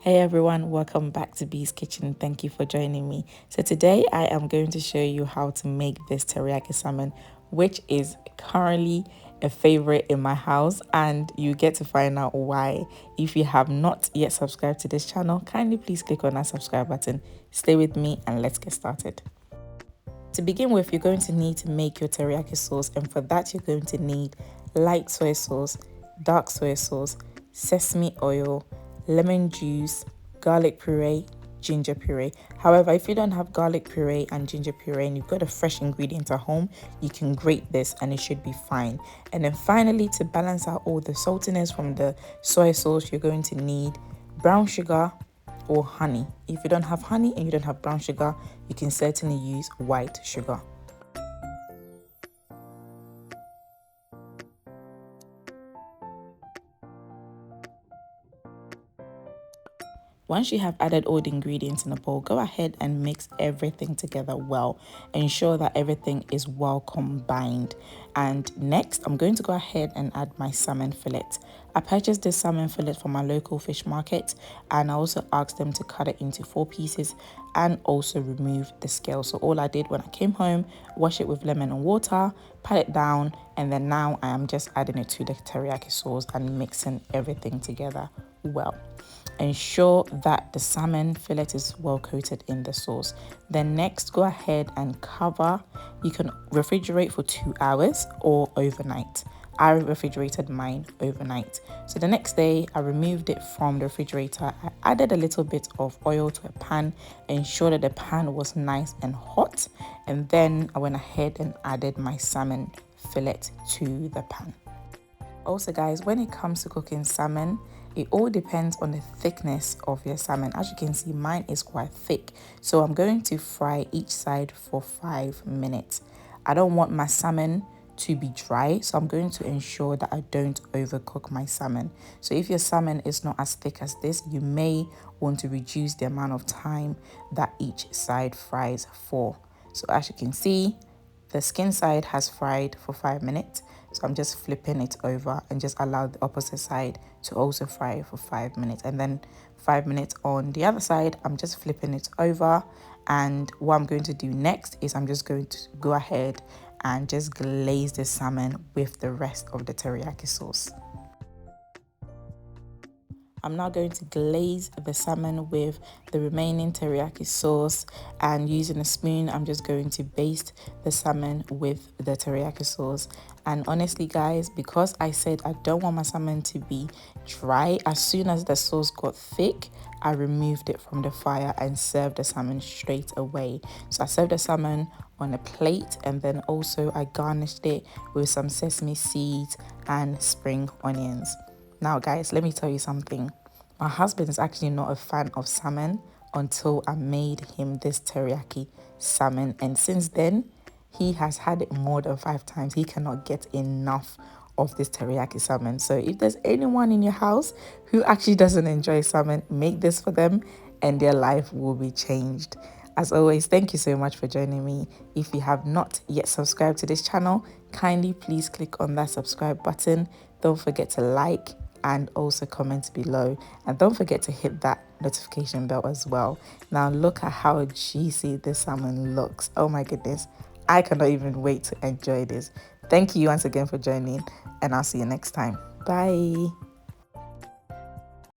Hey everyone, welcome back to Bee's Kitchen. Thank you for joining me. So today I am going to show you how to make this teriyaki salmon, which is currently a favorite in my house, and you get to find out why. If you have not yet subscribed to this channel, kindly please click on that subscribe button. Stay with me and let's get started. To begin with, you're going to need to make your teriyaki sauce, and for that you're going to need light soy sauce, dark soy sauce, sesame oil, lemon juice, garlic puree, ginger puree. However, if you don't have garlic puree and ginger puree and you've got a fresh ingredient at home, you can grate this and it should be fine. And then finally, to balance out all the saltiness from the soy sauce, you're going to need brown sugar or honey. If you don't have honey and you don't have brown sugar, you can certainly use white sugar. Once you have added all the ingredients in a bowl, go ahead and mix everything together well. Ensure that everything is well combined. And next, I'm going to go ahead and add my salmon fillet. I purchased this salmon fillet from my local fish market, and I also asked them to cut it into 4 pieces and also remove the scale. So all I did when I came home, wash it with lemon and water, pat it down, and then now I am just adding it to the teriyaki sauce and mixing everything together well. Ensure that the salmon fillet is well coated in the sauce. Then next, go ahead and cover. You can refrigerate for 2 hours or overnight. I refrigerated mine overnight. So the next day, I removed it from the refrigerator. I added a little bit of oil to a pan, ensured that the pan was nice and hot. And then I went ahead and added my salmon fillet to the pan. Also guys, when it comes to cooking salmon, it all depends on the thickness of your salmon. As you can see, mine is quite thick. So I'm going to fry each side for 5 minutes. I don't want my salmon to be dry, so I'm going to ensure that I don't overcook my salmon. So if your salmon is not as thick as this, you may want to reduce the amount of time that each side fries for. So as you can see, the skin side has fried for 5 minutes. So I'm just flipping it over and just allow the opposite side to also fry for 5 minutes. And then 5 minutes on the other side, I'm just flipping it over. And what I'm going to do next is I'm just going to go ahead and just glaze the salmon with the rest of the teriyaki sauce. I'm now going to glaze the salmon with the remaining teriyaki sauce, and using a spoon, I'm just going to baste the salmon with the teriyaki sauce. And honestly guys, because I said I don't want my salmon to be dry, as soon as the sauce got thick, I removed it from the fire and served the salmon straight away. So I served the salmon on a plate, and then also I garnished it with some sesame seeds and spring onions. Now guys, let me tell you something. My husband is actually not a fan of salmon until I made him this teriyaki salmon. And since then, he has had it more than 5 times. He cannot get enough of this teriyaki salmon. So if there's anyone in your house who actually doesn't enjoy salmon, make this for them and their life will be changed. As always, thank you so much for joining me. If you have not yet subscribed to this channel, kindly please click on that subscribe button. Don't forget to like and also comment below, and don't forget to hit that notification bell as well. Now look at how juicy this salmon looks. Oh my goodness, I cannot even wait to enjoy this. Thank you once again for joining, and I'll see you next time. Bye.